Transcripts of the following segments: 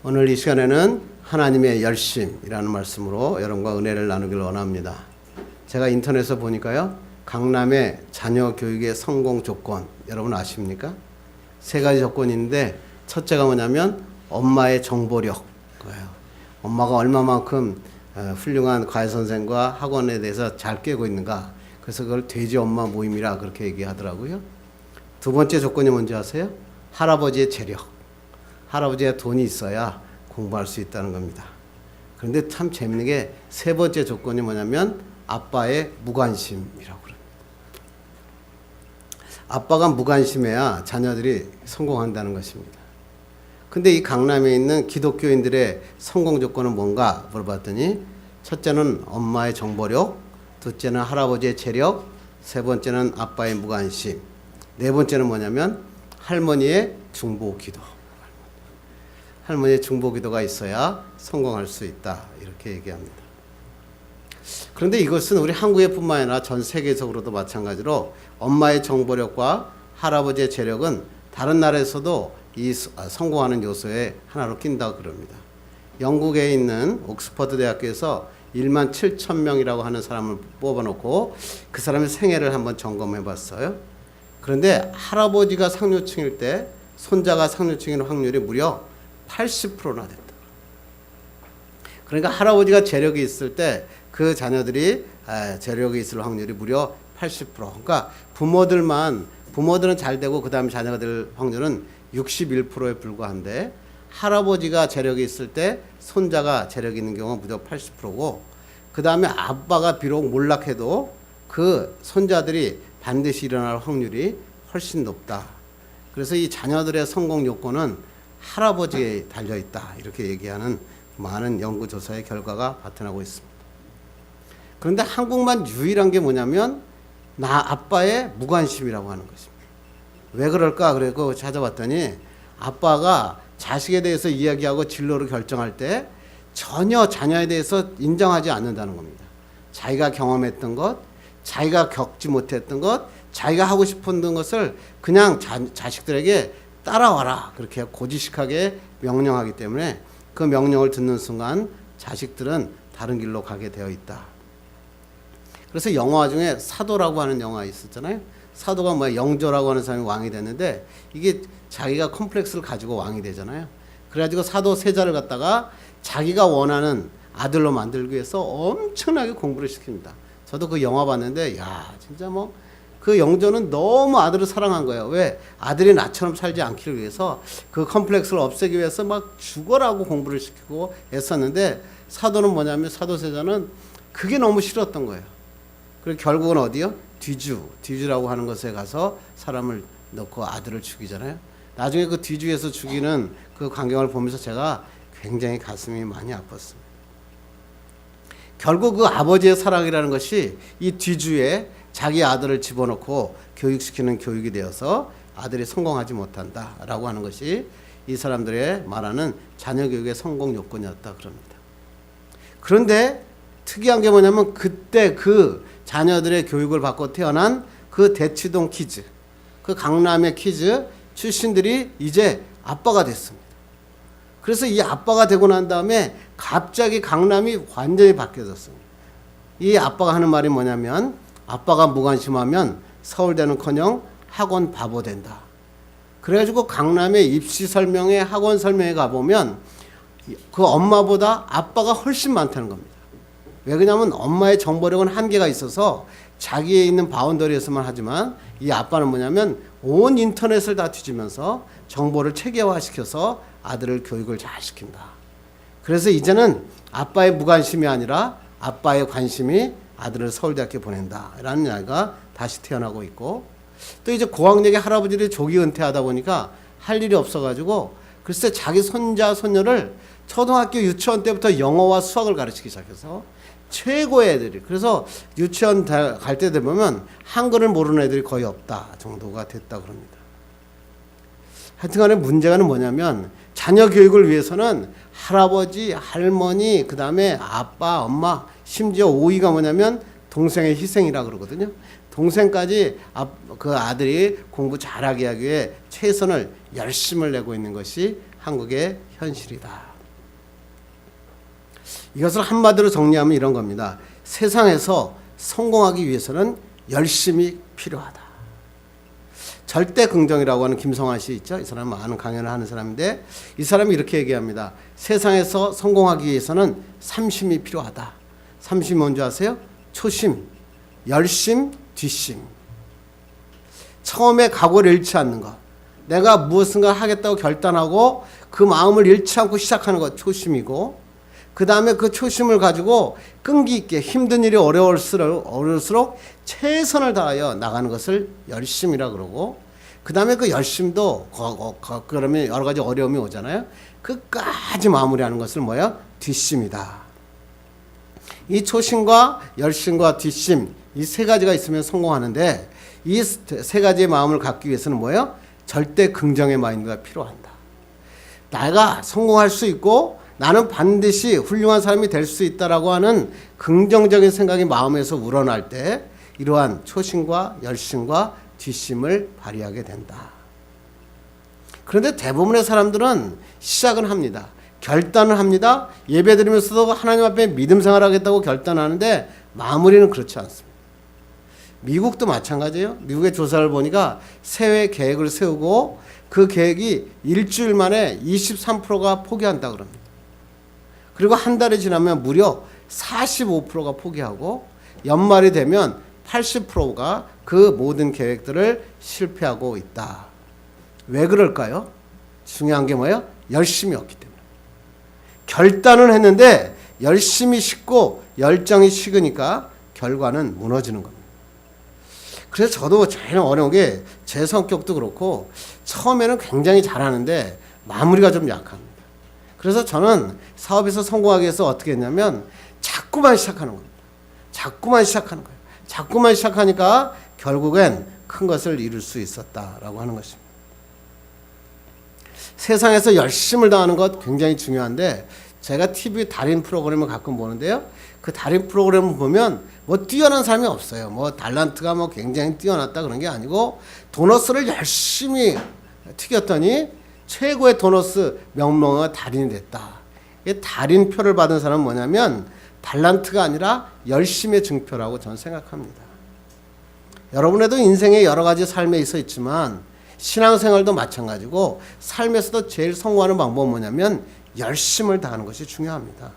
오늘 이 시간에는 하나님의 열심이라는 말씀으로 여러분과 은혜를 나누길 원합니다. 제가 인터넷에서 보니까요, 강남의 자녀 교육의 성공 조건, 여러분 아십니까? 세 가지 조건인데, 첫째가 뭐냐면 엄마의 정보력. 엄마가 얼마만큼 훌륭한 과외선생과 학원에 대해서 잘 꿰고 있는가. 그래서 그걸 돼지 엄마 모임이라 그렇게 얘기하더라고요. 두 번째 조건이 뭔지 아세요? 할아버지의 재력. 할아버지가 돈이 있어야 공부할 수 있다는 겁니다. 그런데 참 재밌는 게 세 번째 조건이 뭐냐면 아빠의 무관심이라고 그럽니다. 아빠가 무관심해야 자녀들이 성공한다는 것입니다. 근데 이 강남에 있는 기독교인들의 성공 조건은 뭔가 물어봤더니, 첫째는 엄마의 정보력, 둘째는 할아버지의 재력, 세 번째는 아빠의 무관심, 네 번째는 뭐냐면 할머니의 중보기도. 할머니의 중보기도가 있어야 성공할 수 있다, 이렇게 얘기합니다. 그런데 이것은 우리 한국에 뿐만 아니라 전 세계적으로도 마찬가지로 엄마의 정보력과 할아버지의 재력은 다른 나라에서도 이 성공하는 요소의 하나로 낀다고 그럽니다. 영국에 있는 옥스퍼드 대학교에서 1만 7천 명이라고 하는 사람을 뽑아놓고 그 사람의 생애를 한번 점검해 봤어요. 그런데 할아버지가 상류층일 때 손자가 상류층인 확률이 무려 80%나 됐다. 그러니까 할아버지가 재력이 있을 때 그 자녀들이 재력이 있을 확률이 무려 80%. 그러니까 부모들은 잘 되고 그 다음에 자녀가 될 확률은 61%에 불과한데, 할아버지가 재력이 있을 때 손자가 재력이 있는 경우가 무려 80%고, 그 다음에 아빠가 비록 몰락해도 그 손자들이 반드시 일어날 확률이 훨씬 높다. 그래서 이 자녀들의 성공 요건은 할아버지에 달려있다, 이렇게 얘기하는 많은 연구조사의 결과가 나타나고 있습니다. 그런데 한국만 유일한 게 뭐냐면 아빠의 무관심이라고 하는 것입니다. 왜 그럴까? 그래서 찾아봤더니 아빠가 자식에 대해서 이야기하고 진로를 결정할 때 전혀 자녀에 대해서 인정하지 않는다는 겁니다. 자기가 경험했던 것, 자기가 겪지 못했던 것, 자기가 하고 싶었던 것을 그냥 자식들에게 따라와라, 그렇게 고지식하게 명령하기 때문에 그 명령을 듣는 순간 자식들은 다른 길로 가게 되어 있다. 그래서 영화 중에 사도라고 하는 영화 있었잖아요. 사도가 뭐야, 영조라고 하는 사람이 왕이 됐는데 이게 자기가 컴플렉스를 가지고 왕이 되잖아요. 그래가지고 사도 세자를 갖다가 자기가 원하는 아들로 만들기 위해서 엄청나게 공부를 시킵니다. 저도 그 영화 봤는데 진짜 그 영조는 너무 아들을 사랑한 거예요. 왜? 아들이 나처럼 살지 않기를 위해서, 그 컴플렉스를 없애기 위해서 막 죽어라고 공부를 시키고 애썼는데, 사도는 뭐냐면 사도세자는 그게 너무 싫었던 거예요. 그리고 결국은 어디요? 뒤주라고 하는 것에 가서 사람을 넣고 아들을 죽이잖아요. 나중에 그 뒤주에서 죽이는 그 광경을 보면서 제가 굉장히 가슴이 많이 아팠습니다. 결국 그 아버지의 사랑이라는 것이 이 뒤주에 자기 아들을 집어넣고 교육시키는 교육이 되어서 아들이 성공하지 못한다라고 하는 것이 이 사람들의 말하는 자녀 교육의 성공 요건이었다 그럽니다. 그런데 특이한 게 뭐냐면 그때 그 자녀들의 교육을 받고 태어난 그 대치동 키즈, 그 강남의 키즈 출신들이 이제 아빠가 됐습니다. 그래서 이 아빠가 되고 난 다음에 갑자기 강남이 완전히 바뀌어졌습니다. 이 아빠가 하는 말이 뭐냐면, 아빠가 무관심하면 서울대는커녕 학원 바보 된다. 그래가지고 강남의 입시 설명회, 학원 설명회 가보면 그 엄마보다 아빠가 훨씬 많다는 겁니다. 왜 그러냐면 엄마의 정보력은 한계가 있어서 자기에 있는 바운더리에서만 하지만, 이 아빠는 뭐냐면 온 인터넷을 다 뒤지면서 정보를 체계화시켜서 아들을 교육을 잘 시킨다. 그래서 이제는 아빠의 무관심이 아니라 아빠의 관심이 아들을 서울대학교 보낸다라는 이야기가 다시 태어나고 있고, 또 이제 고학력의 할아버지들이 조기 은퇴하다 보니까 할 일이 없어가지고 글쎄 자기 손자 손녀를 초등학교 유치원 때부터 영어와 수학을 가르치기 시작해서 최고의 애들이, 그래서 유치원 갈 때 되면 한글을 모르는 애들이 거의 없다 정도가 됐다 그럽니다. 하여튼간에 문제는 뭐냐면 자녀 교육을 위해서는 할아버지, 할머니, 그 다음에 아빠, 엄마, 심지어 5위가 뭐냐면 동생의 희생이라 그러거든요. 동생까지 그 아들이 공부 잘하게 하기 위해 최선을 열심을 내고 있는 것이 한국의 현실이다. 이것을 한마디로 정리하면 이런 겁니다. 세상에서 성공하기 위해서는 열심이 필요하다. 절대 긍정이라고 하는 김성환 씨 있죠? 이 사람은 많은 강연을 하는 사람인데 이 사람이 이렇게 얘기합니다. 세상에서 성공하기 위해서는 삼심이 필요하다. 삼심이 뭔지 아세요? 초심, 열심, 뒷심. 처음에 각오를 잃지 않는 것. 내가 무엇인가 하겠다고 결단하고 그 마음을 잃지 않고 시작하는 것 초심이고, 그 다음에 그 초심을 가지고 끈기 있게 힘든 일이 어려울수록 최선을 다하여 나가는 것을 열심이라 그러고, 그 다음에 그 열심도 그러면 여러 가지 어려움이 오잖아요. 끝까지 마무리하는 것을 뭐야? 뒷심이다. 이 초심과 열심과 뒷심 이 세 가지가 있으면 성공하는데, 이 세 가지의 마음을 갖기 위해서는 뭐예요? 절대 긍정의 마인드가 필요한다. 내가 성공할 수 있고 나는 반드시 훌륭한 사람이 될 수 있다라고 하는 긍정적인 생각이 마음에서 우러날 때 이러한 초심과 열심과 뒷심을 발휘하게 된다. 그런데 대부분의 사람들은 시작은 합니다. 결단을 합니다. 예배드리면서도 하나님 앞에 믿음 생활하겠다고 결단하는데 마무리는 그렇지 않습니다. 미국도 마찬가지예요. 미국의 조사를 보니까 새해 계획을 세우고 그 계획이 일주일 만에 23%가 포기한다 그럽니다. 그리고 한 달이 지나면 무려 45%가 포기하고 연말이 되면 80%가 그 모든 계획들을 실패하고 있다. 왜 그럴까요? 중요한 게 뭐예요? 열심이 없기 때문에. 결단은 했는데 열심히 식고 열정이 식으니까 결과는 무너지는 겁니다. 그래서 저도 제일 어려운 게 제 성격도 그렇고 처음에는 굉장히 잘하는데 마무리가 좀 약합니다. 그래서 저는 사업에서 성공하기 위해서 어떻게 했냐면 자꾸만 시작하는 겁니다. 자꾸만 시작하는 거예요. 자꾸만 시작하니까 결국엔 큰 것을 이룰 수 있었다라고 하는 것입니다. 세상에서 열심을 다하는 것 굉장히 중요한데, 제가 TV 달인 프로그램을 가끔 보는데요. 그 달인 프로그램을 보면 뭐 뛰어난 사람이 없어요. 뭐 달란트가 뭐 굉장히 뛰어났다 그런 게 아니고 도너스를 열심히 튀겼더니 최고의 도너스 명명의 달인이 됐다. 이 달인표를 받은 사람은 뭐냐면 달란트가 아니라 열심의 증표라고 저는 생각합니다. 여러분에도 인생에 여러 가지 삶에 있어 있지만 신앙생활도 마찬가지고 삶에서도 제일 성공하는 방법은 뭐냐면 열심을 다하는 것이 중요합니다.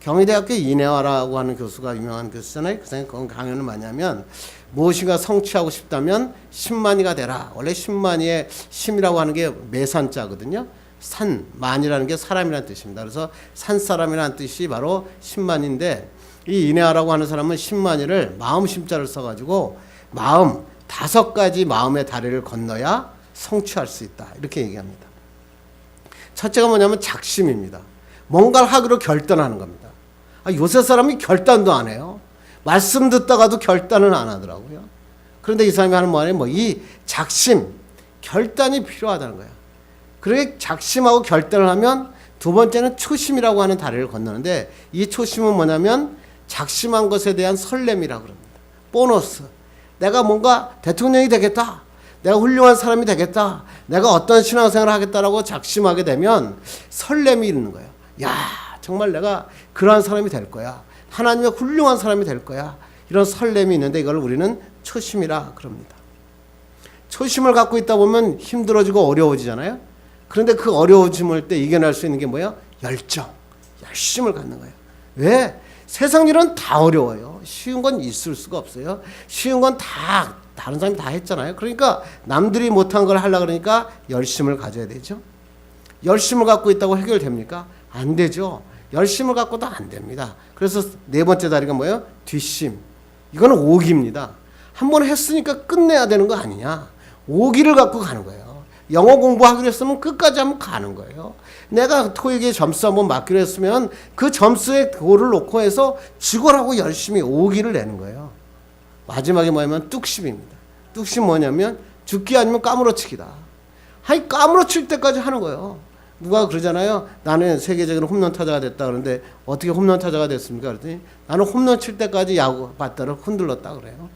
경희대학교 이내화라고 하는 교수가 유명한 교수잖아요. 그 사람이 그런 강연을 많이 하면 무엇인가 성취하고 싶다면 10만이가 되라. 원래 10만이의 심이라고 하는 게 매산자거든요. 산, 만이라는 게 사람이라는 뜻입니다. 그래서 산사람이라는 뜻이 바로 10만인데 이 이내화라고 하는 사람은 10만이를 마음 심자를 써가지고 마음 5가지 마음의 다리를 건너야 성취할 수 있다. 이렇게 얘기합니다. 첫째가 뭐냐면 작심입니다. 뭔가를 하기로 결단하는 겁니다. 요새 사람이 결단도 안 해요. 말씀 듣다가도 결단은 안 하더라고요. 그런데 이 사람이 하는 말이 이 작심, 결단이 필요하다는 거예요. 그렇게 작심하고 결단을 하면 두 번째는 초심이라고 하는 다리를 건너는데, 이 초심은 뭐냐면 작심한 것에 대한 설렘이라고 합니다. 보너스. 내가 뭔가 대통령이 되겠다. 내가 훌륭한 사람이 되겠다. 내가 어떤 신앙생활을 하겠다라고 작심하게 되면 설렘이 있는 거예요. 야, 정말 내가 그러한 사람이 될 거야. 하나님의 훌륭한 사람이 될 거야. 이런 설렘이 있는데 이걸 우리는 초심이라 그럽니다. 초심을 갖고 있다 보면 힘들어지고 어려워지잖아요. 그런데 그 어려워짐을 때 이겨낼 수 있는 게 뭐예요? 열정, 열심을 갖는 거예요. 왜? 세상 일은 다 어려워요. 쉬운 건 있을 수가 없어요. 쉬운 건 다 다른 사람이 다 했잖아요. 그러니까 남들이 못한 걸 하려고 그러니까 열심을 가져야 되죠. 열심을 갖고 있다고 해결됩니까? 안 되죠. 열심을 갖고도 안 됩니다. 그래서 네 번째 다리가 뭐예요? 뒷심. 이거는 오기입니다. 한 번 했으니까 끝내야 되는 거 아니냐. 오기를 갖고 가는 거예요. 영어 공부하기로 했으면 끝까지 한번 가는 거예요. 내가 토익에 점수 한번 맞기로 했으면 그 점수에 그거를 놓고 해서 죽어라고 열심히 오기를 내는 거예요. 마지막에 뭐냐면 뚝심입니다. 뚝심 뭐냐면 죽기 아니면 까무러치기다. 아니 까무러칠 때까지 하는 거예요. 누가 그러잖아요. 나는 세계적인 홈런 타자가 됐다 그러는데 어떻게 홈런 타자가 됐습니까? 그랬더니 나는 홈런 칠 때까지 야구 배트를 흔들렀다 그래요.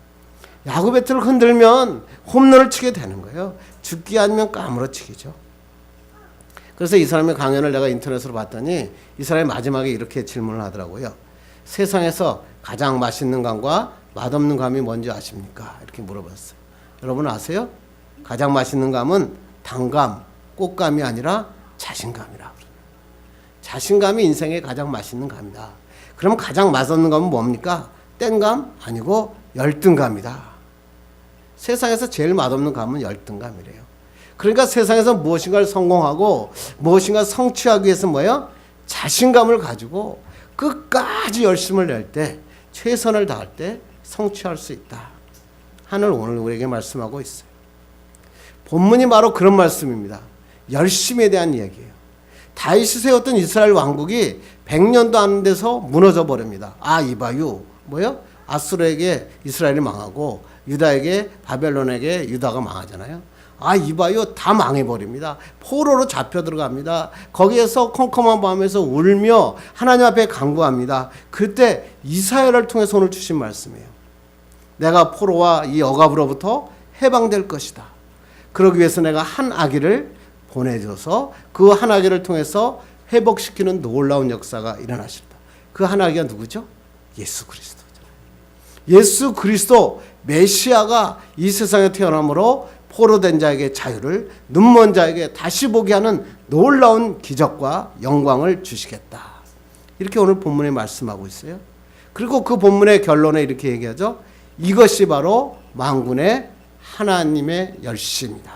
야구 배트를 흔들면 홈런을 치게 되는 거예요. 죽기 아니면 까무러치기죠. 그래서 이 사람의 강연을 내가 인터넷으로 봤더니 이 사람이 마지막에 이렇게 질문을 하더라고요. 세상에서 가장 맛있는 감과 맛없는 감이 뭔지 아십니까? 이렇게 물어봤어요. 여러분 아세요? 가장 맛있는 감은 단감, 꽃감이 아니라 자신감이라. 자신감이 인생의 가장 맛있는 감이다. 그럼 가장 맛없는 감은 뭡니까? 땡감? 아니고 열등감이다. 세상에서 제일 맛없는 감은 열등감이래요. 그러니까 세상에서 무엇인가를 성공하고 무엇인가 성취하기 위해서 뭐예요? 자신감을 가지고 끝까지 열심을 낼 때, 최선을 다할 때 성취할 수 있다. 하늘 오늘 우리에게 말씀하고 있어요. 본문이 바로 그런 말씀입니다. 열심에 대한 얘기예요. 다윗이 세웠던 이스라엘 왕국이 100년도 안 돼서 무너져 버립니다. 아, 이봐요. 뭐요? 아수르에게 이스라엘이 망하고 유다에게 바벨론에게 유다가 망하잖아요. 아, 이봐요. 다 망해버립니다. 포로로 잡혀 들어갑니다. 거기에서 컴컴한 밤에서 울며 하나님 앞에 간구합니다. 그때 이사야를 통해서 오늘 주신 말씀이에요. 내가 포로와 이 억압으로부터 해방될 것이다. 그러기 위해서 내가 한 아기를 보내줘서 그 한 아기를 통해서 회복시키는 놀라운 역사가 일어나신다. 그 한 아기가 누구죠? 예수 그리스도잖아요. 예수 그리스도 메시아가 이 세상에 태어남으로 포로된 자에게 자유를, 눈먼 자에게 다시 보게 하는 놀라운 기적과 영광을 주시겠다. 이렇게 오늘 본문에 말씀하고 있어요. 그리고 그 본문의 결론에 이렇게 얘기하죠. 이것이 바로 만군의 하나님의 열심이다.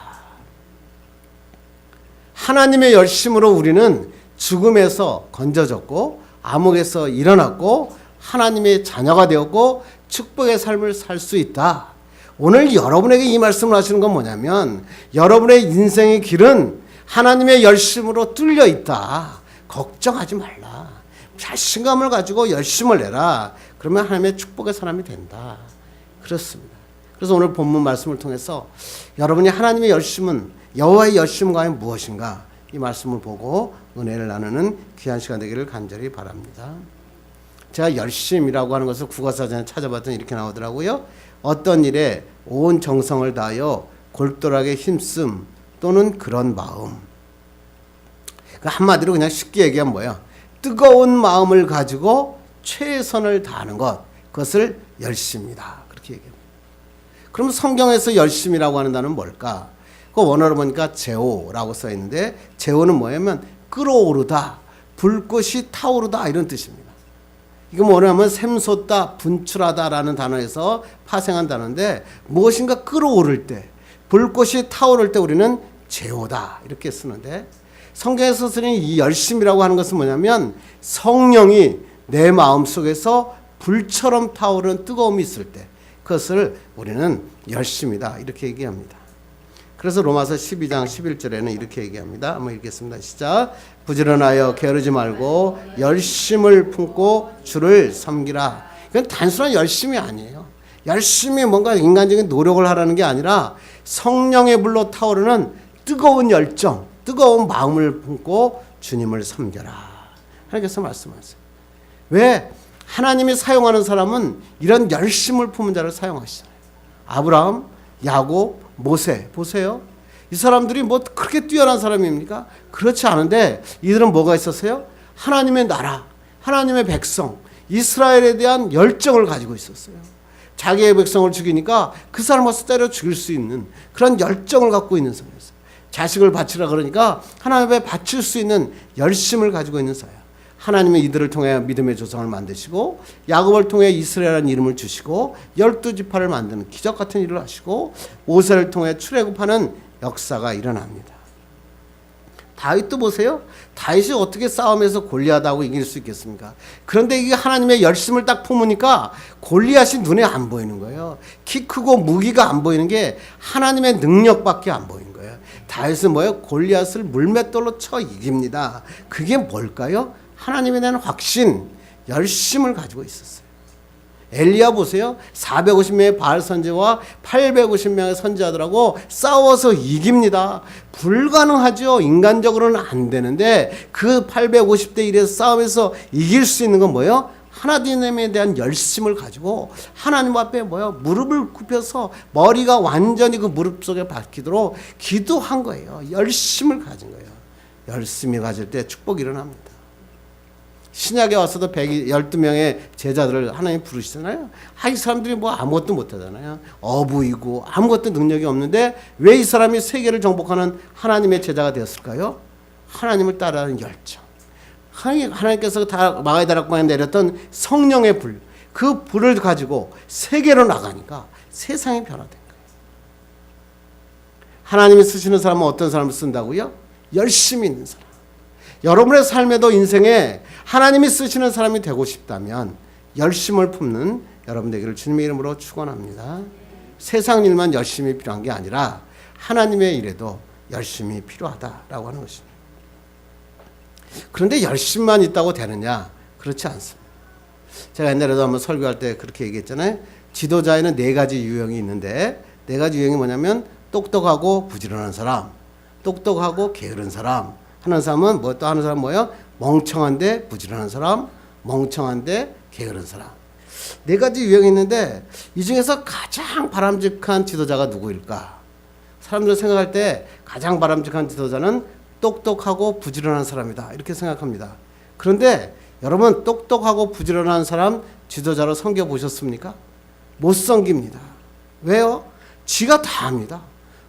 하나님의 열심으로 우리는 죽음에서 건져졌고 암흑에서 일어났고 하나님의 자녀가 되었고 축복의 삶을 살 수 있다. 오늘 여러분에게 이 말씀을 하시는 건 뭐냐면 여러분의 인생의 길은 하나님의 열심으로 뚫려 있다. 걱정하지 말라. 자신감을 가지고 열심을 내라. 그러면 하나님의 축복의 사람이 된다. 그렇습니다. 그래서 오늘 본문 말씀을 통해서 여러분이 하나님의 열심은 여호와의 열심과 무엇인가 이 말씀을 보고 은혜를 나누는 귀한 시간 되기를 간절히 바랍니다. 제가 열심이라고 하는 것을 국어사전에 찾아봤더니 이렇게 나오더라고요. 어떤 일에 온 정성을 다하여 골똘하게 힘씀 또는 그런 마음. 한마디로 그냥 쉽게 얘기하면 뭐야? 뜨거운 마음을 가지고 최선을 다하는 것. 그것을 열심이다. 그렇게 얘기합니다. 그럼 성경에서 열심이라고 하는 단어는 뭘까? 그 원어로 보니까 제오라고 써 있는데 제오는 뭐냐면 끓어오르다, 불꽃이 타오르다 이런 뜻입니다. 이거 뭐냐면 샘솟다, 분출하다라는 단어에서 파생한 단어인데 무엇인가 끓어오를 때, 불꽃이 타오를 때 우리는 제오다 이렇게 쓰는데 성경에서 쓰는 이 열심이라고 하는 것은 뭐냐면 성령이 내 마음속에서 불처럼 타오르는 뜨거움이 있을 때 그것을 우리는 열심이다 이렇게 얘기합니다. 그래서 로마서 12장 11절에는 이렇게 얘기합니다. 한번 읽겠습니다. 시작. 부지런하여 게으르지 말고 열심을 품고 주를 섬기라. 이건 단순한 열심이 아니에요. 열심히 뭔가 인간적인 노력을 하라는 게 아니라 성령의 불로 타오르는 뜨거운 열정, 뜨거운 마음을 품고 주님을 섬겨라. 하나님께서 말씀하세요. 왜? 하나님이 사용하는 사람은 이런 열심을 품은 자를 사용하시잖아요. 아브라함, 야곱, 모세 보세요. 이 사람들이 뭐 그렇게 뛰어난 사람입니까? 그렇지 않은데 이들은 뭐가 있었어요? 하나님의 나라, 하나님의 백성, 이스라엘에 대한 열정을 가지고 있었어요. 자기의 백성을 죽이니까 그 사람을 때려 죽일 수 있는 그런 열정을 갖고 있는 사람이었어요. 자식을 바치라 그러니까 하나님 앞에 바칠 수 있는 열심을 가지고 있는 사람. 하나님은 이들을 통해 믿음의 조상을 만드시고 야곱을 통해 이스라엘이라는 이름을 주시고 12지파를 만드는 기적 같은 일을 하시고 모세를 통해 출애굽하는 역사가 일어납니다. 다윗도 보세요. 다윗이 어떻게 싸움에서 골리앗하고 이길 수 있겠습니까? 그런데 이게 하나님의 열심을 딱 품으니까 골리앗이 눈에 안 보이는 거예요. 키 크고 무기가 안 보이는 게 하나님의 능력밖에 안 보이는 거예요. 다윗은 뭐예요? 골리앗을 물맷돌로 쳐 이깁니다. 그게 뭘까요? 하나님에 대한 확신, 열심을 가지고 있었어요. 엘리야 보세요. 450명의 바알 선지자와 850명의 선지자들하고 싸워서 이깁니다. 불가능하죠. 인간적으로는 안 되는데 그 850대 1에서 싸움에서 이길 수 있는 건 뭐예요? 하나님에 대한 열심을 가지고 하나님 앞에 뭐예요? 무릎을 굽혀서 머리가 완전히 그 무릎 속에 박히도록 기도한 거예요. 열심을 가진 거예요. 열심히 가질 때 축복이 일어납니다. 신약에 와서도 112명의 제자들을 하나님 부르시잖아요. 이 사람들이 뭐 아무것도 못하잖아요. 어부이고 아무것도 능력이 없는데 왜 이 사람이 세계를 정복하는 하나님의 제자가 되었을까요? 하나님을 따르는 열정. 하나님께서 마가의 다락방에 내렸던 성령의 불, 그 불을 가지고 세계로 나가니까 세상이 변화된 거예요. 하나님이 쓰시는 사람은 어떤 사람을 쓴다고요? 열심히 있는 사람. 여러분의 삶에도 인생에 하나님이 쓰시는 사람이 되고 싶다면 열심을 품는 여러분 되기를 주님의 이름으로 축원합니다. 세상 일만 열심히 필요한 게 아니라 하나님의 일에도 열심히 필요하다라고 하는 것입니다. 그런데 열심만 있다고 되느냐? 그렇지 않습니다. 제가 옛날에도 한번 설교할 때 그렇게 얘기했잖아요. 지도자에는 4가지 유형이 있는데 4가지 유형이 뭐냐면 똑똑하고 부지런한 사람, 똑똑하고 게으른 사람, 하는 사람은 또 하는 사람 뭐예요? 멍청한데 부지런한 사람, 멍청한데 게으른 사람. 4가지 유형이 있는데 이 중에서 가장 바람직한 지도자가 누구일까? 사람들이 생각할 때 가장 바람직한 지도자는 똑똑하고 부지런한 사람이다 이렇게 생각합니다. 그런데 여러분 똑똑하고 부지런한 사람 지도자로 섬겨 보셨습니까? 못 섬깁니다. 왜요? 지가 다 합니다.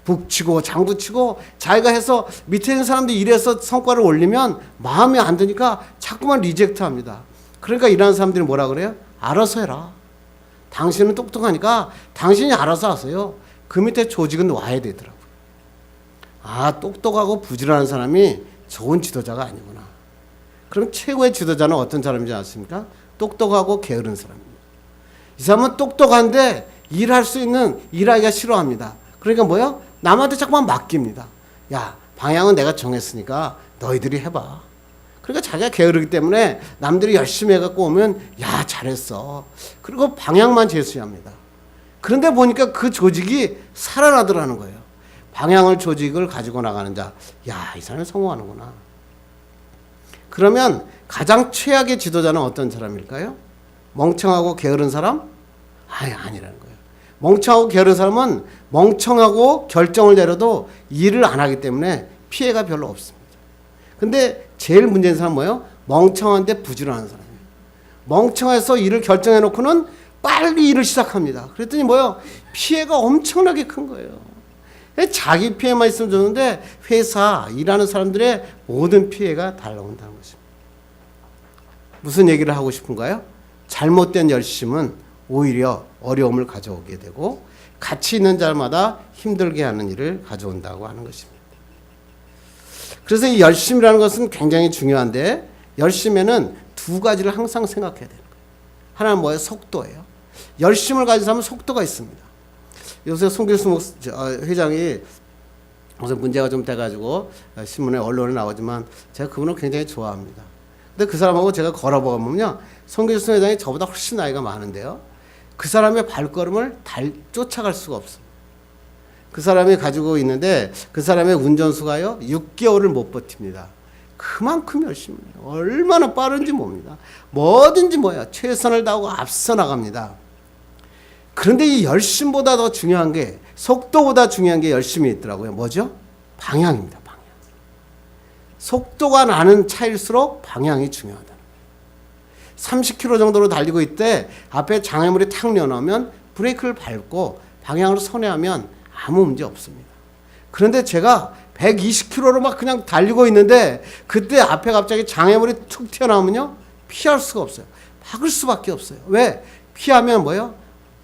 북치고 장구치고 자기가 해서 밑에 있는 사람들이 일해서 성과를 올리면 마음에 안 드니까 자꾸만 리젝트합니다. 그러니까 일하는 사람들이 뭐라 그래요? 알아서 해라. 당신은 똑똑하니까 당신이 알아서 하세요. 그 밑에 조직은 와야 되더라고요. 똑똑하고 부지런한 사람이 좋은 지도자가 아니구나. 그럼 최고의 지도자는 어떤 사람이지 않습니까? 똑똑하고 게으른 사람입니다. 이 사람은 똑똑한데 일할 수 있는 일하기가 싫어합니다. 그러니까 뭐요? 남한테 자꾸만 맡깁니다. 야, 방향은 내가 정했으니까 너희들이 해봐. 그러니까 자기가 게으르기 때문에 남들이 열심히 해갖고 오면 야, 잘했어. 그리고 방향만 제시합니다. 그런데 보니까 그 조직이 살아나더라는 거예요. 방향을 조직을 가지고 나가는 자, 야, 이 사람이 성공하는구나. 그러면 가장 최악의 지도자는 어떤 사람일까요? 멍청하고 게으른 사람? 아니라는 거예요. 멍청하고 게으른 사람은 멍청하고 결정을 내려도 일을 안 하기 때문에 피해가 별로 없습니다. 근데 제일 문제인 사람은 뭐예요? 멍청한데 부지런한 사람이에요. 멍청해서 일을 결정해 놓고는 빨리 일을 시작합니다. 그랬더니 뭐예요? 피해가 엄청나게 큰 거예요. 자기 피해만 있으면 좋은데 회사, 일하는 사람들의 모든 피해가 달라온다는 것입니다. 무슨 얘기를 하고 싶은가요? 잘못된 열심은 오히려 어려움을 가져오게 되고 가치 있는 자마다 힘들게 하는 일을 가져온다고 하는 것입니다. 그래서 이 열심이라는 것은 굉장히 중요한데 열심에는 2가지를 항상 생각해야 되는 거예요. 하나는 뭐예요? 속도예요. 열심을 가진 사람은 속도가 있습니다. 요새 송길수 회장이 무슨 문제가 좀 돼가지고 신문에 언론에 나오지만 제가 그분을 굉장히 좋아합니다. 근데 그 사람하고 제가 걸어보면요, 송길수 회장이 저보다 훨씬 나이가 많은데요, 그 사람의 발걸음을 쫓아갈 수가 없어요. 그 사람이 가지고 있는데 그 사람의 운전수가요 6개월을 못 버팁니다. 그만큼 열심히 해요. 얼마나 빠른지 봅니다. 뭐든지 최선을 다하고 앞서 나갑니다. 그런데 이 열심보다 더 중요한 게, 속도보다 중요한 게 열심이 있더라고요. 뭐죠? 방향입니다. 방향. 속도가 나는 차일수록 방향이 중요하다. 30km 정도로 달리고 있대 앞에 장애물이 탁 내놓으면 브레이크를 밟고 방향으로 선회하면 아무 문제 없습니다. 그런데 제가 120km로 막 그냥 달리고 있는데 그때 앞에 갑자기 장애물이 툭 튀어나오면요 피할 수가 없어요. 박을 수밖에 없어요. 왜? 피하면 뭐예요?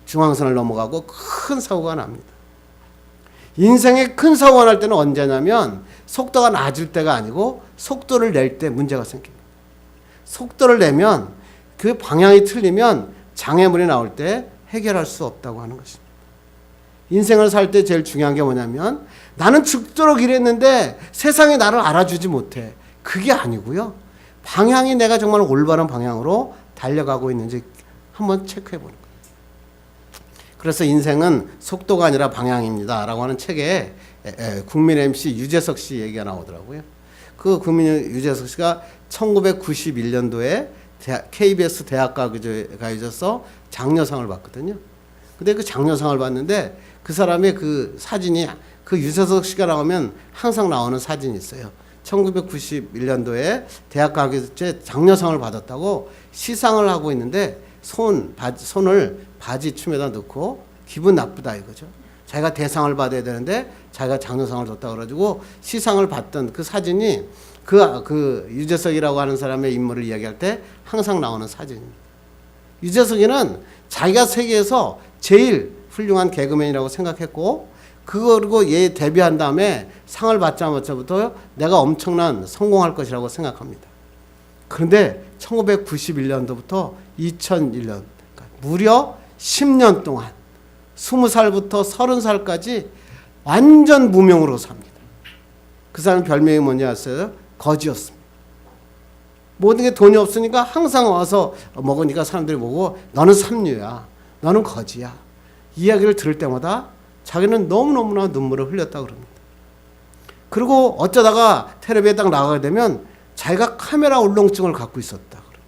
중앙선을 넘어가고 큰 사고가 납니다. 인생에 큰 사고가 날 때는 언제냐면 속도가 낮을 때가 아니고 속도를 낼 때 문제가 생깁니다. 속도를 내면 그 방향이 틀리면 장애물이 나올 때 해결할 수 없다고 하는 것입니다. 인생을 살 때 제일 중요한 게 뭐냐면 나는 죽도록 일했는데 세상이 나를 알아주지 못해. 그게 아니고요. 방향이 내가 정말 올바른 방향으로 달려가고 있는지 한번 체크해 보는 거예요. 그래서 인생은 속도가 아니라 방향입니다 라고 하는 책에 국민 MC 유재석 씨 얘기가 나오더라고요. 그 국민 유재석 씨가 1991년도에 KBS 대학가요제에서 장려상을 받거든요. 근데 그 장려상을 받는데 그 사람의 그 사진이 그 유재석 씨가 나오면 항상 나오는 사진이 있어요. 1991년도에 대학 가기 때 장려상을 받았다고 시상을 하고 있는데 손을 바지 춤에다 넣고 기분 나쁘다 이거죠. 자기가 대상을 받아야 되는데 자기가 장려상을 줬다 그래가지고 시상을 받던 그 사진이 그 유재석이라고 하는 사람의 인물을 이야기할 때 항상 나오는 사진입니다. 유재석이는 자기가 세계에서 제일 훌륭한 개그맨이라고 생각했고 그리고 얘 데뷔한 다음에 상을 받자마자부터 내가 엄청난 성공할 것이라고 생각합니다. 그런데 1991년도부터 2001년 그러니까 무려 10년 동안 20살부터 30살까지 완전 무명으로 삽니다. 그 사람 별명이 뭐냐 했어요? 거지였습니다. 모든 게 돈이 없으니까 항상 와서 먹으니까 사람들이 보고 너는 삼류야. 너는 거지야. 이야기를 들을 때마다 자기는 너무너무나 눈물을 흘렸다고 그럽니다. 그리고 어쩌다가 텔레비에 딱 나가게 되면 자기가 카메라 울렁증을 갖고 있었다 그럽니다.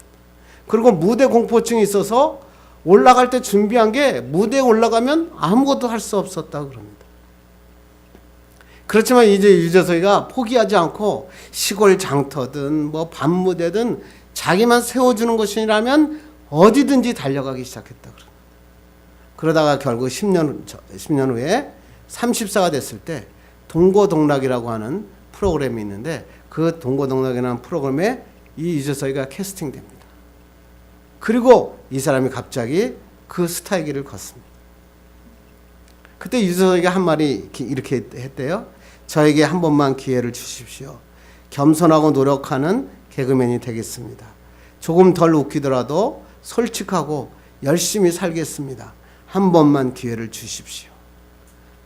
그리고 무대 공포증이 있어서 올라갈 때 준비한 게 무대에 올라가면 아무것도 할 수 없었다고 그럽니다. 그렇지만 이제 유재석이가 포기하지 않고 시골 장터든 뭐 밤무대든 자기만 세워주는 것이라면 어디든지 달려가기 시작했다 그럽니다. 그러다가 결국 10년 후에 30사가 됐을 때 동고동락이라고 하는 프로그램이 있는데 그 동고동락이라는 프로그램에 이 유재석이가 캐스팅됩니다. 그리고 이 사람이 갑자기 그 스타의 길을 걷습니다. 그때 유재석이가 한 말이 이렇게 했대요. 저에게 한 번만 기회를 주십시오. 겸손하고 노력하는 개그맨이 되겠습니다. 조금 덜 웃기더라도 솔직하고 열심히 살겠습니다. 한 번만 기회를 주십시오.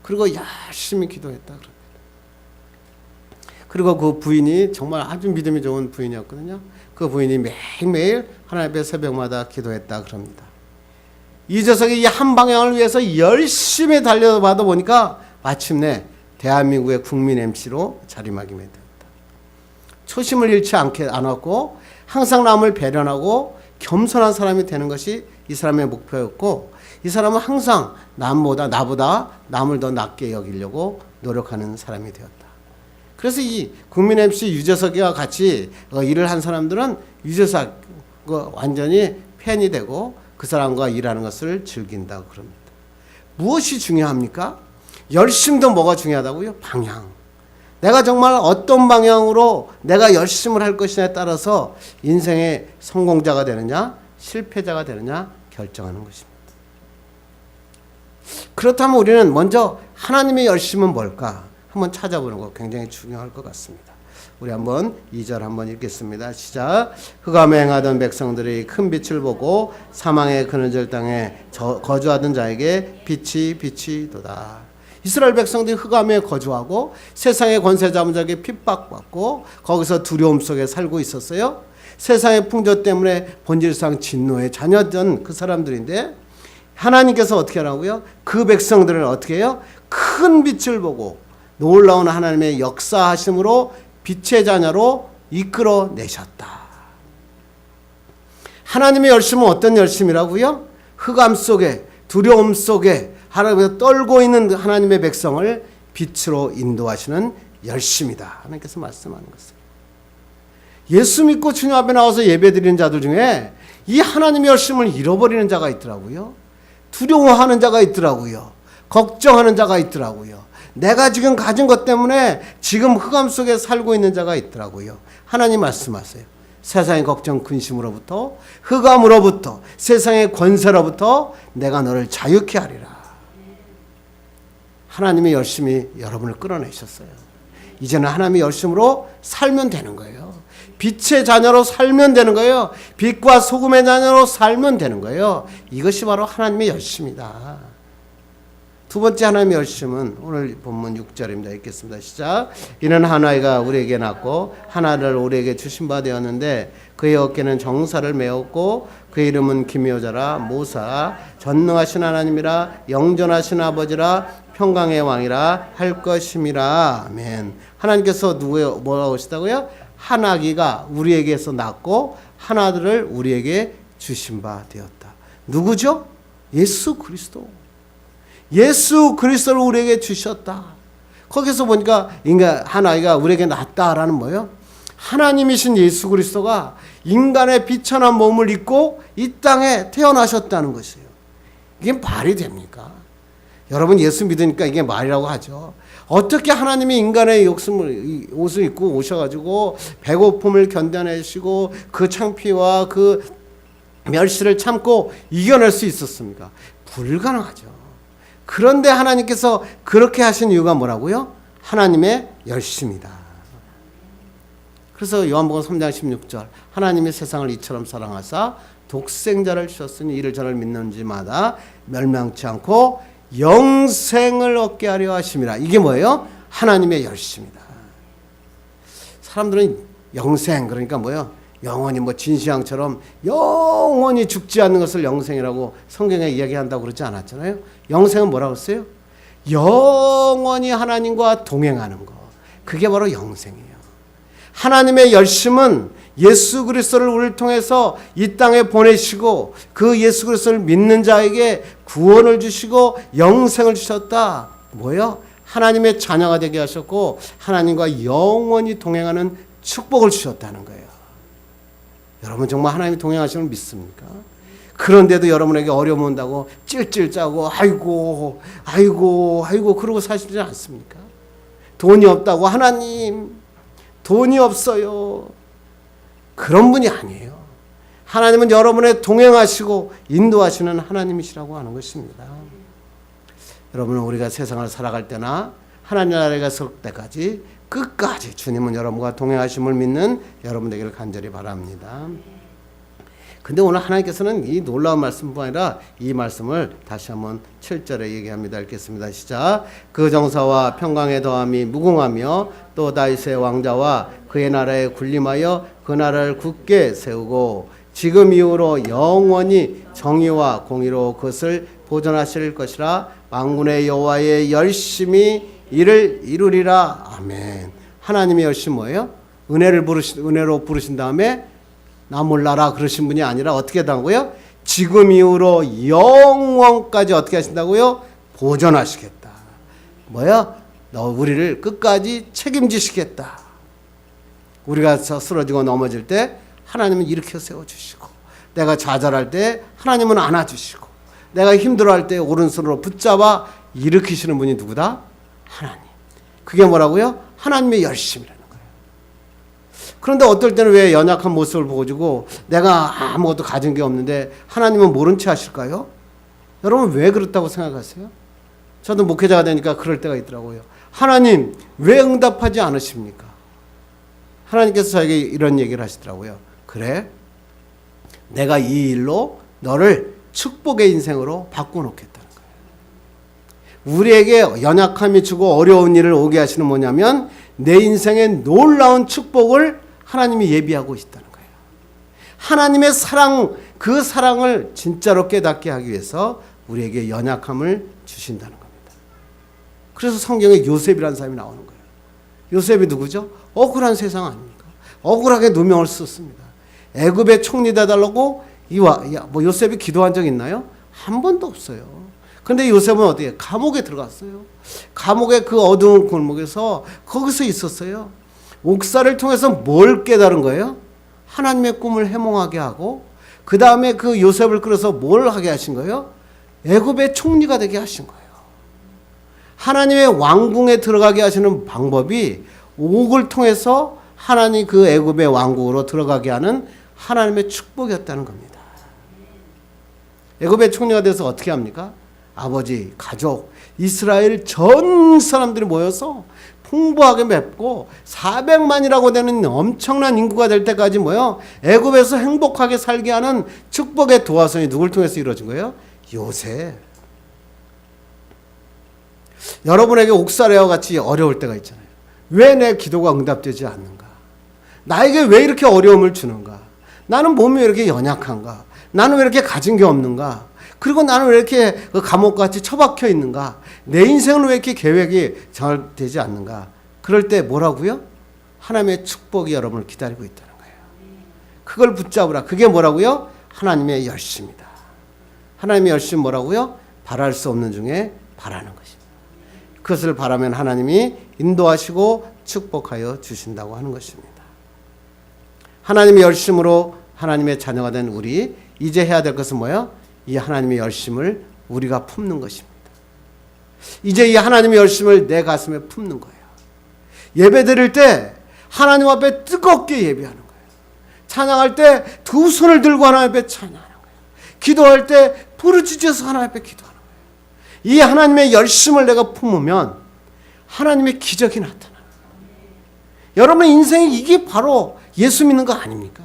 그리고 열심히 기도했다 그럽니다. 그리고 그 부인이 정말 아주 믿음이 좋은 부인이었거든요. 그 부인이 매일매일 하나님 앞에 새벽마다 기도했다 그럽니다. 이재석이 이 한 방향을 위해서 열심히 달려봐다 보니까 마침내 대한민국의 국민 MC로 자리매김이 되었다. 초심을 잃지 않았고 항상 남을 배려하고 겸손한 사람이 되는 것이 이 사람의 목표였고 이 사람은 항상 나보다 남을 더 낮게 여기려고 노력하는 사람이 되었다. 그래서 이 국민 MC 유재석이와 같이 일을 한 사람들은 유재석 완전히 팬이 되고 그 사람과 일하는 것을 즐긴다고 그럽니다. 무엇이 중요합니까? 열심도 뭐가 중요하다고요? 방향. 내가 정말 어떤 방향으로 내가 열심을 할 것이냐에 따라서 인생의 성공자가 되느냐 실패자가 되느냐 결정하는 것입니다. 그렇다면 우리는 먼저 하나님의 열심은 뭘까? 한번 찾아보는 거 굉장히 중요할 것 같습니다. 우리 한번 2절 한번 읽겠습니다. 시작. 흑암에 행하던 백성들이 큰 빛을 보고 사망의 그늘질 땅에 거주하던 자에게 빛이 비치도다. 이스라엘 백성들이 흑암에 거주하고 세상의 권세 잡은 자에게 핍박받고 거기서 두려움 속에 살고 있었어요. 세상의 풍조 때문에 본질상 진노의 자녀던 그 사람들인데 하나님께서 어떻게 하라고요? 그 백성들을 어떻게 해요? 큰 빛을 보고 놀라운 하나님의 역사하심으로 빛의 자녀로 이끌어내셨다. 하나님의 열심은 어떤 열심이라고요? 흑암 속에 두려움 속에 하나님께서 떨고 있는 하나님의 백성을 빛으로 인도하시는 열심이다. 하나님께서 말씀하는 것을. 예수 믿고 주님 앞에 나와서 예배드리는 자들 중에 이 하나님의 열심을 잃어버리는 자가 있더라고요. 두려워하는 자가 있더라고요. 걱정하는 자가 있더라고요. 내가 지금 가진 것 때문에 지금 흑암 속에 살고 있는 자가 있더라고요. 하나님 말씀하세요. 세상의 걱정 근심으로부터 흑암으로부터 세상의 권세로부터 내가 너를 자유케 하리라. 하나님의 열심이 여러분을 끌어내셨어요. 이제는 하나님의 열심으로 살면 되는 거예요. 빛의 자녀로 살면 되는 거예요. 빛과 소금의 자녀로 살면 되는 거예요. 이것이 바로 하나님의 열심이다. 두 번째 하나님의 열심은 오늘 본문 6절입니다. 읽겠습니다. 시작. 이는 한 아이가 우리에게 낳고 하나를 우리에게 주신 바 되었는데 그의 어깨는 정사를 메었고 그의 이름은 기묘자라 모사 전능하신 하나님이라 영존하신 아버지라 평강의 왕이라 할 것임이라. 아멘. 하나님께서 뭐라고 하시다고요? 한 아기가 우리에게서 낳고 한 아들을 우리에게 주신 바 되었다. 누구죠? 예수 그리스도. 예수 그리스도를 우리에게 주셨다. 거기서 보니까 인간 한 아이가 우리에게 낳았다라는 뭐예요? 하나님이신 예수 그리스도가 인간의 비천한 몸을 입고 이 땅에 태어나셨다는 것이에요. 이게 말이 됩니까? 여러분 예수 믿으니까 이게 말이라고 하죠. 어떻게 하나님이 인간의 옷을 입고 오셔가지고 배고픔을 견뎌내시고 그 창피와 그 멸시를 참고 이겨낼 수 있었습니까? 불가능하죠. 그런데 하나님께서 그렇게 하신 이유가 뭐라고요? 하나님의 열심이다. 그래서 요한복음 3장 16절 하나님이 세상을 이처럼 사랑하사 독생자를 주셨으니 이를 저를 믿는 자마다 멸망치 않고 영생을 얻게 하려 하심이라. 이게 뭐예요? 하나님의 열심이다. 사람들은 영생 그러니까 뭐예요? 영원히 뭐 진시황처럼 영원히 죽지 않는 것을 영생이라고 성경에 이야기한다고 그러지 않았잖아요. 영생은 뭐라고 했어요? 영원히 하나님과 동행하는 거. 그게 바로 영생이에요. 하나님의 열심은 예수 그리스도를 우리를 통해서 이 땅에 보내시고 그 예수 그리스도를 믿는 자에게 구원을 주시고 영생을 주셨다. 뭐예요? 하나님의 자녀가 되게 하셨고 하나님과 영원히 동행하는 축복을 주셨다는 거예요. 여러분 정말 하나님이 동행하시는 걸 믿습니까? 그런데도 여러분에게 어려움 온다고 찔찔 짜고 아이고 그러고 사시지 않습니까? 돈이 없다고 하나님 돈이 없어요. 그런 분이 아니에요. 하나님은 여러분의 동행하시고 인도하시는 하나님이시라고 하는 것입니다. 여러분은 우리가 세상을 살아갈 때나 하나님 나라에 설 때까지 끝까지 주님은 여러분과 동행하심을 믿는 여러분 되기를 간절히 바랍니다. 근데 오늘 하나님께서는 이 놀라운 말씀뿐 아니라 이 말씀을 다시 한번 7절에 얘기합니다. 읽겠습니다. 시작. 그 정사와 평강의 더함이 무궁하며 또 다윗의 왕자와 그의 나라에 군림하여 그 나라를 굳게 세우고 지금 이후로 영원히 정의와 공의로 그것을 보존하실 것이라. 만군의 여호와의 열심히 이를 이루리라. 아멘. 하나님의 열심 뭐예요? 은혜로 부르신 다음에 나 몰라라 그러신 분이 아니라 어떻게 한다고요? 지금 이후로 영원까지 어떻게 하신다고요? 보존하시겠다. 뭐야? 너 우리를 끝까지 책임지시겠다. 우리가 쓰러지고 넘어질 때 하나님은 일으켜 세워주시고, 내가 좌절할 때 하나님은 안아주시고, 내가 힘들어할 때 오른손으로 붙잡아 일으키시는 분이 누구다? 하나님. 그게 뭐라고요? 하나님의 열심이라는 거예요. 그런데 어떨 때는 왜 연약한 모습을 보여주고 내가 아무것도 가진 게 없는데 하나님은 모른 채 하실까요? 여러분 왜 그렇다고 생각하세요? 저도 목회자가 되니까 그럴 때가 있더라고요. 하나님 왜 응답하지 않으십니까? 하나님께서 저에게 이런 얘기를 하시더라고요. 그래? 내가 이 일로 너를 축복의 인생으로 바꿔놓겠다는 거예요. 우리에게 연약함이 주고 어려운 일을 오게 하시는 뭐냐면 내 인생에 놀라운 축복을 하나님이 예비하고 있다는 거예요. 하나님의 사랑, 그 사랑을 진짜로 깨닫게 하기 위해서 우리에게 연약함을 주신다는 겁니다. 그래서 성경에 요셉이라는 사람이 나오는 거예요. 요셉이 누구죠? 억울한 세상 아닙니까? 억울하게 누명을 썼습니다. 애굽의 총리 되달라고 뭐 요셉이 기도한 적 있나요? 한 번도 없어요. 근데 요셉은 어디에? 감옥에 들어갔어요. 감옥의 그 어두운 골목에서 거기서 있었어요. 옥사를 통해서 뭘 깨달은 거예요? 하나님의 꿈을 해몽하게 하고 그 다음에 그 요셉을 끌어서 뭘 하게 하신 거예요? 애굽의 총리가 되게 하신 거예요. 하나님의 왕궁에 들어가게 하시는 방법이 옥을 통해서 하나님 그 애굽의 왕국으로 들어가게 하는 하나님의 축복이었다는 겁니다. 애굽의 총리가 돼서 어떻게 합니까? 아버지, 가족, 이스라엘 전 사람들이 모여서 풍부하게 맺고 400만이라고 되는 엄청난 인구가 될 때까지 뭐요? 애굽에서 행복하게 살게 하는 축복의 도화선이 누굴 통해서 이루어진 거예요? 요셉. 여러분에게 옥살이와 같이 어려울 때가 있잖아요. 왜 내 기도가 응답되지 않는가? 나에게 왜 이렇게 어려움을 주는가? 나는 몸이 왜 이렇게 연약한가? 나는 왜 이렇게 가진 게 없는가? 그리고 나는 왜 이렇게 감옥같이 처박혀 있는가? 내 인생은 왜 이렇게 계획이 잘 되지 않는가? 그럴 때 뭐라고요? 하나님의 축복이 여러분을 기다리고 있다는 거예요. 그걸 붙잡으라. 그게 뭐라고요? 하나님의 열심이다. 하나님의 열심 뭐라고요? 바랄 수 없는 중에 바라는 것입니다. 그것을 바라면 하나님이 인도하시고 축복하여 주신다고 하는 것입니다. 하나님의 열심으로 하나님의 자녀가 된 우리, 이제 해야 될 것은 뭐예요? 이 하나님의 열심을 우리가 품는 것입니다. 이제 이 하나님의 열심을 내 가슴에 품는 거예요. 예배 드릴 때 하나님 앞에 뜨겁게 예배하는 거예요. 찬양할 때 두 손을 들고 하나님 앞에 찬양하는 거예요. 기도할 때 부르짖어서 하나님 앞에 기도하는 거예요. 이 하나님의 열심을 내가 품으면 하나님의 기적이 나타나요. 여러분의 인생에 이게 바로 예수 믿는 거 아닙니까?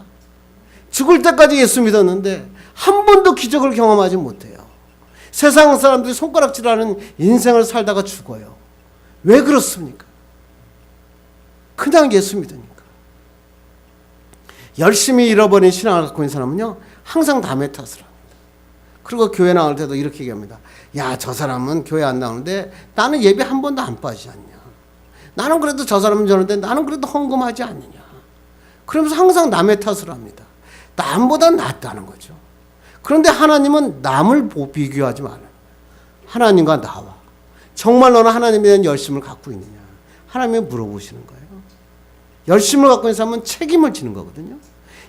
죽을 때까지 예수 믿었는데 한 번도 기적을 경험하지 못해요. 세상 사람들이 손가락질하는 인생을 살다가 죽어요. 왜 그렇습니까? 그냥 예수 믿으니까. 열심히 잃어버린 신앙을 갖고 있는 사람은요, 항상 남의 탓을 합니다. 그리고 교회 나올 때도 이렇게 얘기합니다. 야, 저 사람은 교회 안 나오는데 나는 예배 한 번도 안 빠지지 않냐. 나는 그래도 저 사람은 저런데 나는 그래도 헌금하지 않느냐. 그러면서 항상 남의 탓을 합니다. 남보다 낫다는 거죠. 그런데 하나님은 남을 비교하지 말아요. 하나님과 나와. 정말 너는 하나님에 대한 열심을 갖고 있느냐. 하나님이 물어보시는 거예요. 열심을 갖고 있는 사람은 책임을 지는 거거든요.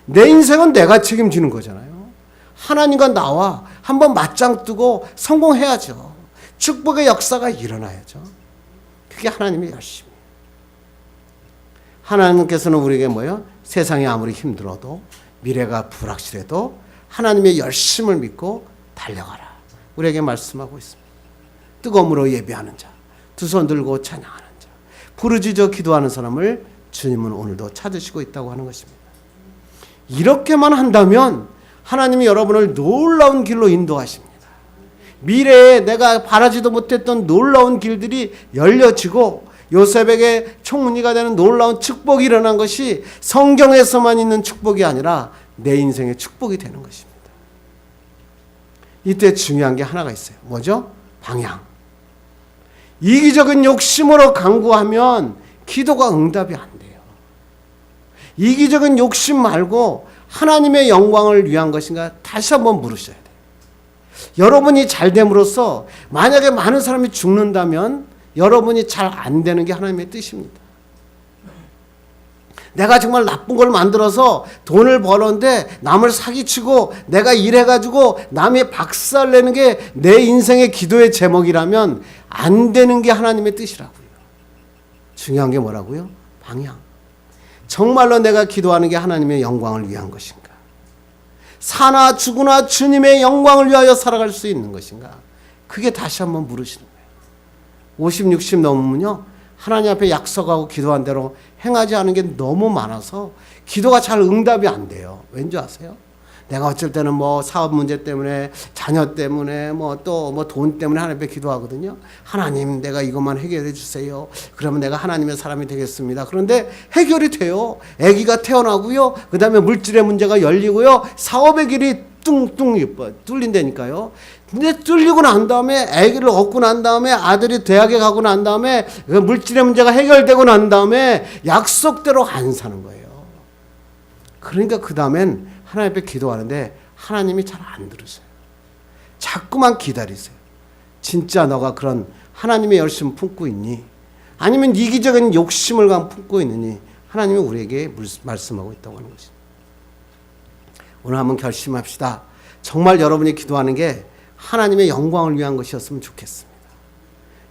내 인생은 내가 책임지는 거잖아요. 하나님과 나와 한번 맞짱 뜨고 성공해야죠. 축복의 역사가 일어나야죠. 그게 하나님의 열심이에요. 하나님께서는 우리에게 뭐예요? 세상이 아무리 힘들어도 미래가 불확실해도 하나님의 열심을 믿고 달려가라. 우리에게 말씀하고 있습니다. 뜨거움으로 예배하는 자, 두 손 들고 찬양하는 자, 부르짖어 기도하는 사람을 주님은 오늘도 찾으시고 있다고 하는 것입니다. 이렇게만 한다면 하나님이 여러분을 놀라운 길로 인도하십니다. 미래에 내가 바라지도 못했던 놀라운 길들이 열려지고 요셉에게 총리가 되는 놀라운 축복이 일어난 것이 성경에서만 있는 축복이 아니라 내 인생의 축복이 되는 것입니다. 이때 중요한 게 하나가 있어요. 뭐죠? 방향. 이기적인 욕심으로 간구하면 기도가 응답이 안 돼요. 이기적인 욕심 말고 하나님의 영광을 위한 것인가 다시 한번 물으셔야 돼요. 여러분이 잘 됨으로써 만약에 많은 사람이 죽는다면 여러분이 잘 안 되는 게 하나님의 뜻입니다. 내가 정말 나쁜 걸 만들어서 돈을 벌었는데 남을 사기치고 내가 일해가지고 남이 박살내는 게 내 인생의 기도의 제목이라면 안 되는 게 하나님의 뜻이라고요. 중요한 게 뭐라고요? 방향. 정말로 내가 기도하는 게 하나님의 영광을 위한 것인가? 사나 죽으나 주님의 영광을 위하여 살아갈 수 있는 것인가? 그게 다시 한번 물으시는 거예요. 50, 60 넘으면요, 하나님 앞에 약속하고 기도한 대로 행하지 않은 게 너무 많아서 기도가 잘 응답이 안 돼요. 왠지 아세요? 내가 어쩔 때는 뭐 사업 문제 때문에, 자녀 때문에, 또 돈 때문에 하나님 앞에 기도하거든요. 하나님, 내가 이것만 해결해 주세요. 그러면 내가 하나님의 사람이 되겠습니다. 그런데 해결이 돼요. 아기가 태어나고요. 그 다음에 물질의 문제가 열리고요. 사업의 길이 뚱뚱 뚫린다니까요. 근데 뚫리고 난 다음에 아기를 얻고 난 다음에 아들이 대학에 가고 난 다음에 그 물질의 문제가 해결되고 난 다음에 약속대로 안 사는 거예요. 그러니까 그 다음엔 하나님 앞에 기도하는데 하나님이 잘 안 들으세요. 자꾸만 기다리세요. 진짜 너가 그런 하나님의 열심을 품고 있니? 아니면 이기적인 욕심을 품고 있느니? 하나님이 우리에게 말씀하고 있다고 하는 것입니다. 오늘 한번 결심합시다. 정말 여러분이 기도하는 게 하나님의 영광을 위한 것이었으면 좋겠습니다.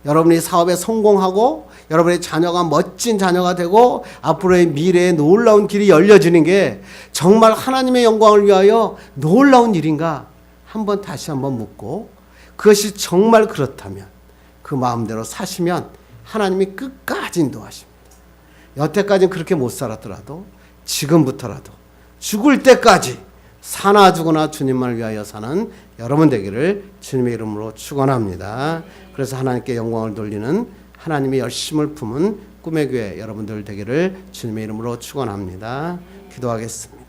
여러분이 사업에 성공하고 여러분의 자녀가 멋진 자녀가 되고 앞으로의 미래에 놀라운 길이 열려지는 게 정말 하나님의 영광을 위하여 놀라운 일인가 한번 다시 한번 묻고, 그것이 정말 그렇다면 그 마음대로 사시면 하나님이 끝까지 인도하십니다. 여태까지는 그렇게 못 살았더라도 지금부터라도 죽을 때까지 사나 죽으나 주님만을 위하여 사는 여러분 되기를 주님의 이름으로 축원합니다. 그래서 하나님께 영광을 돌리는 하나님의 열심을 품은 꿈의 교회 여러분들 되기를 주님의 이름으로 축원합니다. 기도하겠습니다.